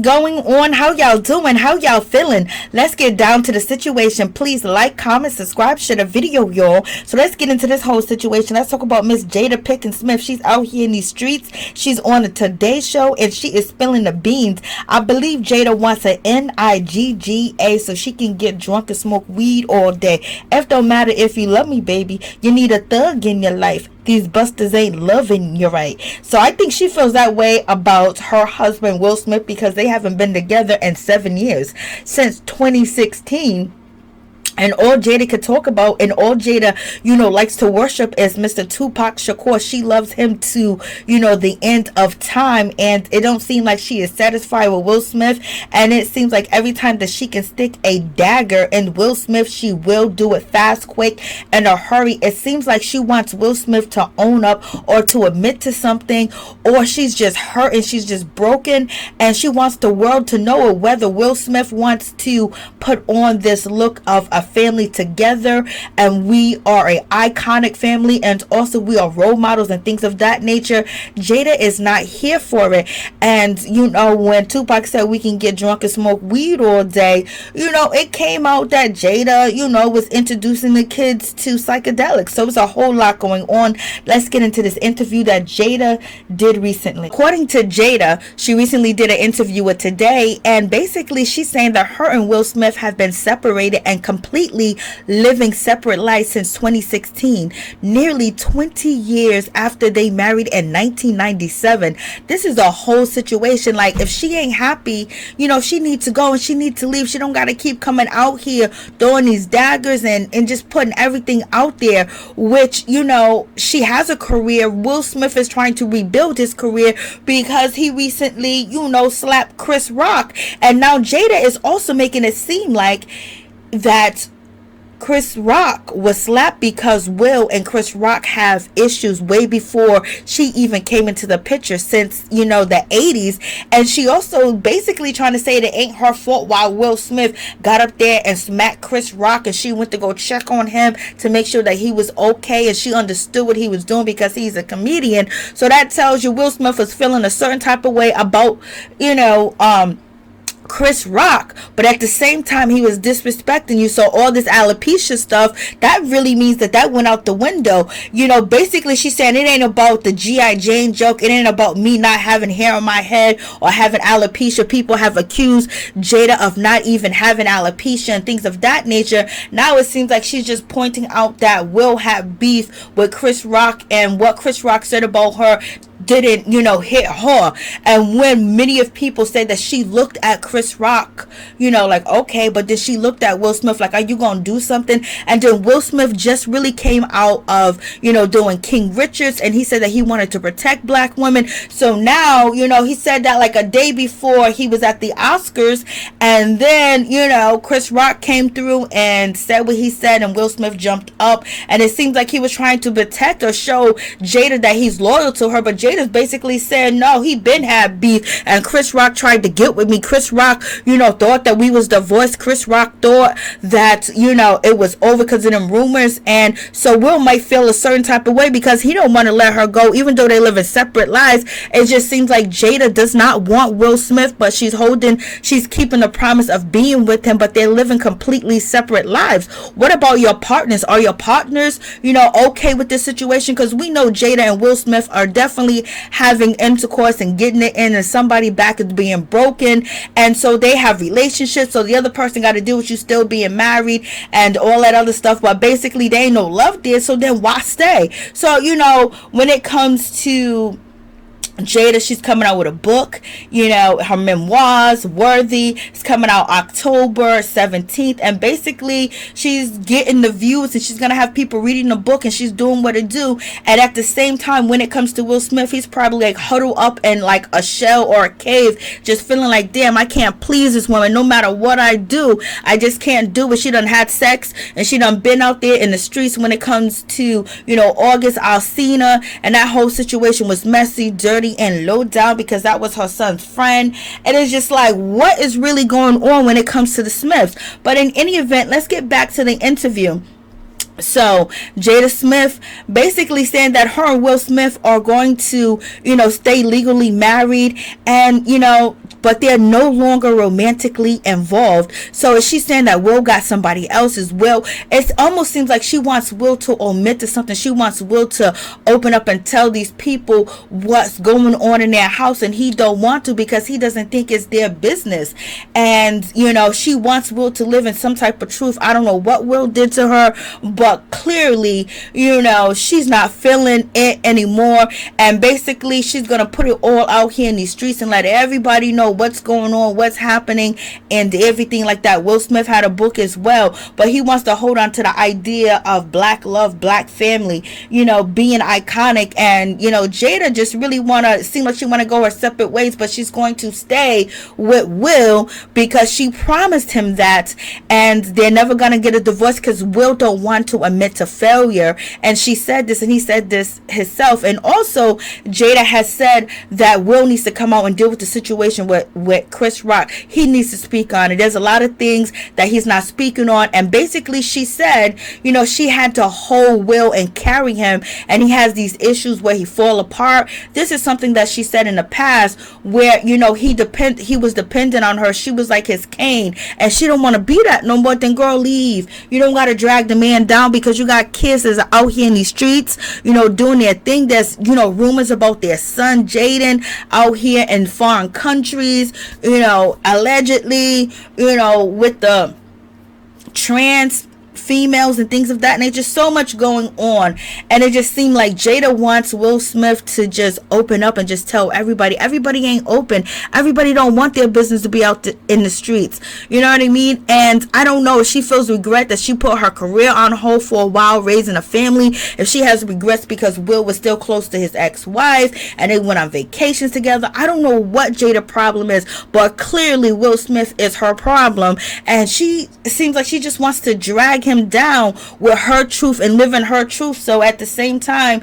going on? How y'all doing? How y'all feeling? Let's get down to the situation. Please like, comment, subscribe, share the video, y'all. So let's get into this whole situation. Let's talk about Miss Jada Pinkett Smith. She's out here in these streets. She's on the Today Show and she is spilling the beans. I believe Jada wants an NIGGA so she can get drunk and smoke weed all day. It don't matter if you love me, baby. You need a thug in your life. These busters ain't loving you right. So I think she feels that way about her husband Will Smith because they haven't been together in 7 years, since 2016. And all Jada could talk about and all Jada, likes to worship is Mr. Tupac Shakur. She loves him to, the end of time. And it don't seem like she is satisfied with Will Smith. And it seems like every time that she can stick a dagger in Will Smith, she will do it fast, quick, in a hurry. It seems like she wants Will Smith to own up or to admit to something, or she's just hurt and she's just broken. And she wants the world to know whether Will Smith wants to put on this look of a family together and we are a iconic family and also we are role models and things of that nature. Jada is not here for it. And when Tupac said we can get drunk and smoke weed all day, it came out that Jada was introducing the kids to psychedelics. So it's a whole lot going on. Let's get into this interview that Jada did recently. According to Jada, she recently did an interview with Today, and basically she's saying that her and Will Smith have been separated and completely living separate lives since 2016, nearly 20 years after they married in 1997. This is a whole situation. Like, if she ain't happy, she needs to go and she needs to leave. She don't got to keep coming out here throwing these daggers and just putting everything out there, which, she has a career. Will Smith is trying to rebuild his career because he recently, slapped Chris Rock. And now Jada is also making it seem like that Chris Rock was slapped because Will and Chris Rock have issues way before she even came into the picture, since the 80s. And she also basically trying to say that it ain't her fault why Will Smith got up there and smacked Chris Rock, and she went to go check on him to make sure that he was okay, and she understood what he was doing because he's a comedian. So that tells you Will Smith was feeling a certain type of way about Chris Rock, but at the same time he was disrespecting you. So all this alopecia stuff, that really means that went out the window. Basically she's saying it ain't about the G.I. Jane joke. It ain't about me not having hair on my head or having alopecia. People have accused Jada of not even having alopecia and things of that nature. Now it seems like she's just pointing out that Will have beef with Chris Rock, and what Chris Rock said about her didn't hit her. And when many of people said that she looked at Chris Rock like, okay, but then she looked at Will Smith like, are you gonna do something? And then Will Smith just really came out of doing King Richards, and he said that he wanted to protect black women. So now he said that like a day before he was at the Oscars, and then Chris Rock came through and said what he said, and Will Smith jumped up, and it seems like he was trying to protect or show Jada that he's loyal to her. But Jada's basically said no, he been had beef, and Chris Rock tried to get with me. Chris Rock thought that we was divorced. Chris Rock thought that it was over because of them rumors. And so Will might feel a certain type of way because he don't want to let her go, even though they live in separate lives. It just seems like Jada does not want Will Smith, but she's keeping the promise of being with him, but they're living completely separate lives. What about your partners? Are your partners okay with this situation? Because we know Jada and Will Smith are definitely having intercourse and getting it in, and somebody back is being broken, and so they have relationships. So the other person got to deal with you still being married and all that other stuff, but basically they ain't no love there. So then why stay? So when it comes to Jada, she's coming out with a book, her memoirs, Worthy. It's coming out October 17th, and basically she's getting the views and she's gonna have people reading the book, and she's doing what it do. And at the same time, when it comes to Will Smith, he's probably like huddled up in like a shell or a cave, just feeling like, damn, I can't please this woman. No matter what I do, I just can't do it. She done had sex and she done been out there in the streets. When it comes to August Alsina, and that whole situation was messy, dirty, and low down because that was her son's friend. And it's just like, what is really going on when it comes to the Smiths? But in any event, let's get back to the interview. So Jada Smith basically saying that her and Will Smith are going to, stay legally married, and but they're no longer romantically involved. So is she saying that Will got somebody else's? Will, it almost seems like she wants Will to admit to something. She wants Will to open up and tell these people what's going on in their house, and he don't want to because he doesn't think it's their business. And she wants Will to live in some type of truth. I don't know what Will did to her, but clearly, she's not feeling it anymore, and basically she's gonna put it all out here in these streets and let everybody know what's going on, what's happening, and everything like that. Will Smith had a book as well, but he wants to hold on to the idea of black love, black family, being iconic. And Jada just really seem like she wanna go her separate ways, but she's going to stay with Will because she promised him that, and they're never gonna get a divorce because Will don't want to admit to failure. And she said this, and he said this himself. And also Jada has said that Will needs to come out and deal with the situation with Chris Rock. He needs to speak on it. There's a lot of things that he's not speaking on, and basically she said she had to hold Will and carry him, and he has these issues where he fall apart. This is something that she said in the past where he was dependent on her. She was like his cane, and she don't want to be that no more. Then girl, leave. You don't got to drag the man down because you got kids that's out here in these streets doing their thing. There's rumors about their son Jaden out here in foreign countries, allegedly, with the trans females and things of that nature. So much going on, and it just seemed like Jada wants Will Smith to just open up and just tell everybody. Everybody ain't open. Everybody don't want their business to be out in the streets. You know what I mean? And I don't know if she feels regret that she put her career on hold for a while, raising a family. If she has regrets because Will was still close to his ex-wife and they went on vacations together. I don't know what Jada's problem is, but clearly Will Smith is her problem, and it seems like she just wants to drag him down with her truth and living her truth. So at the same time,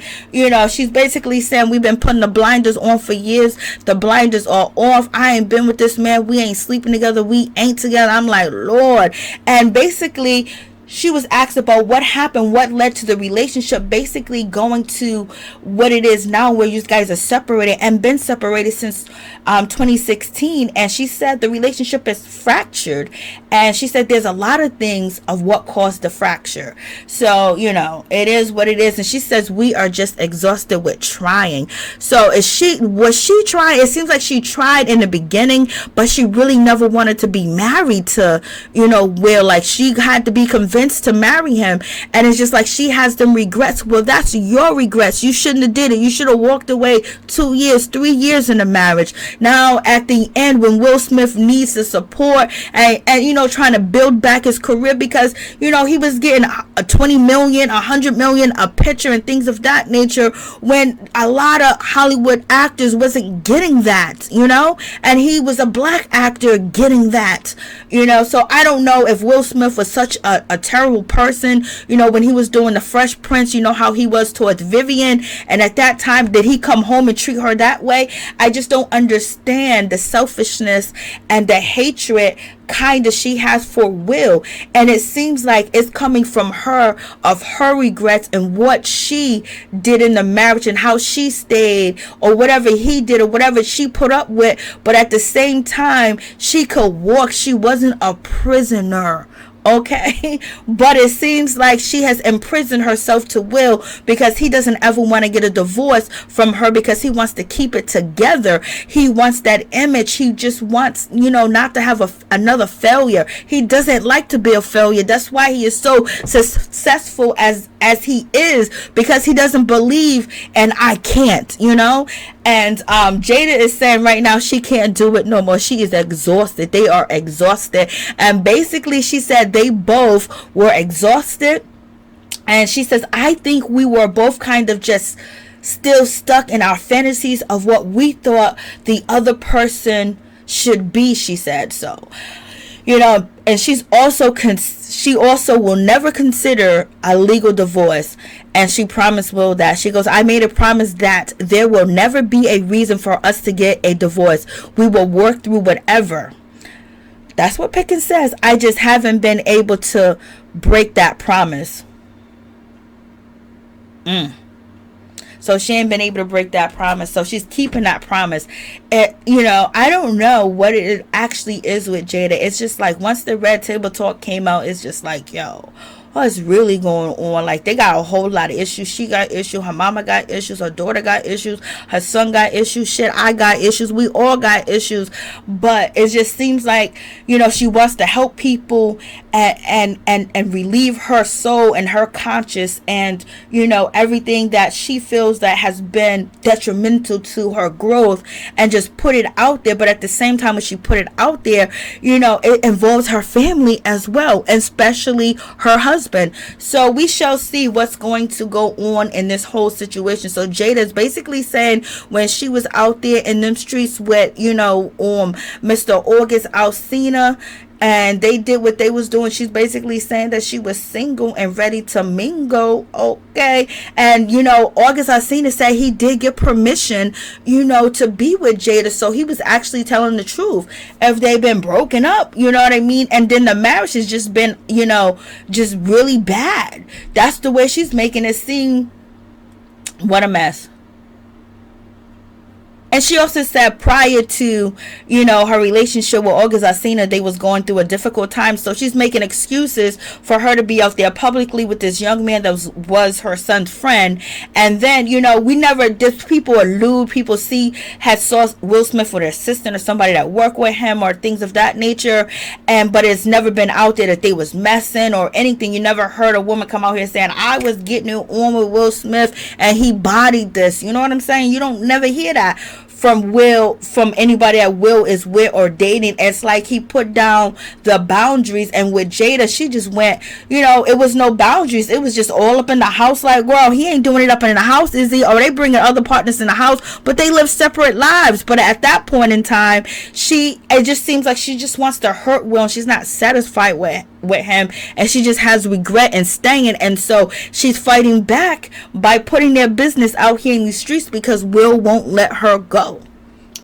she's basically saying we've been putting the blinders on for years. The blinders are off. I ain't been with this man. We ain't sleeping together. We ain't together. I'm like, Lord. And basically she was asked about what happened, what led to the relationship basically going to what it is now, where you guys are separated and been separated since 2016. And she said the relationship is fractured, and she said there's a lot of things of what caused the fracture. So it is what it is. And she says we are just exhausted with trying. So was she trying? It seems like she tried in the beginning, but she really never wanted to be married to Will. Like she had to be convinced to marry him, and it's just like she has them regrets. Well, that's your regrets. You shouldn't have did it. You should have walked away 2 years, 3 years in the marriage. Now at the end, when Will Smith needs the support and trying to build back his career, because he was getting a 20 million, 100 million a picture and things of that nature, when a lot of Hollywood actors wasn't getting that, and he was a black actor getting that, so I don't know if Will Smith was such a terrible person, when he was doing the Fresh Prince, how he was towards Vivian, and at that time did he come home and treat her that way? I just don't understand the selfishness and the hatred kind of she has for Will, and it seems like it's coming from her, of her regrets and what she did in the marriage and how she stayed, or whatever he did, or whatever she put up with. But at the same time, she could walk. She wasn't a prisoner. Okay, but it seems like she has imprisoned herself to Will because he doesn't ever want to get a divorce from her, because he wants to keep it together. He wants that image. He just wants, not to have another failure. He doesn't like to be a failure. That's why he is so successful as he is, because he doesn't believe and I can't, And Jada is saying right now she can't do it no more. She is exhausted. They are exhausted. And basically she said they both were exhausted. And she says, I think we were both kind of just still stuck in our fantasies of what we thought the other person should be, she said. So, and she also will never consider a legal divorce. And she promised Will that. She goes, I made a promise that there will never be a reason for us to get a divorce. We will work through whatever. That's what Pickens says. I just haven't been able to break that promise. So she ain't been able to break that promise. So she's keeping that promise. And, you know, I don't know what it actually is with Jada. It's just like once the Red Table Talk came out, it's just like, yo, what's really going on? Like, they got a whole lot of issues. She got issues. Her mama got issues. Her daughter got issues. Her son got issues. Shit, I got issues. We all got issues. But it just seems like, you know, she wants to help people and relieve her soul and her conscience and, you know, everything that she feels that has been detrimental to her growth, and just put it out there. But at the same time, when she put it out there, you know, it involves her family as well, especially her husband. So we shall see what's going to go on in this whole situation. So Jada's basically saying when she was out there in them streets with, you know, Mr. August Alsina, and they did what they was doing, she's basically saying that she was single and ready to mingle. Okay. And, you know, August Alsina said he did get permission, you know, to be with Jada. So he was actually telling the truth. If they've been broken up, you know what I mean? And then the marriage has just been, you know, just really bad. That's the way she's making it seem. What a mess. And she also said prior to, you know, her relationship with August Alsina, they was going through a difficult time. So she's making excuses for her to be out there publicly with this young man that was her son's friend. And then, you know, people allude, people saw Will Smith with her assistant or somebody that worked with him or things of that nature. But it's never been out there that they was messing or anything. You never heard a woman come out here saying, I was getting it on with Will Smith and he bodied this. You know what I'm saying? You don't never hear that from anybody that Will is with or dating. It's like he put down the boundaries, and with Jada, she just went, you know, it was no boundaries. It was just all up in the house. Like, girl, he ain't doing it up in the house, is he? Or they bringing other partners in the house, but they live separate lives. But at that point in time, it just seems like she just wants to hurt Will, and she's not satisfied with him, and she just has regret and staying. And so she's fighting back by putting their business out here in the streets because Will won't let her go.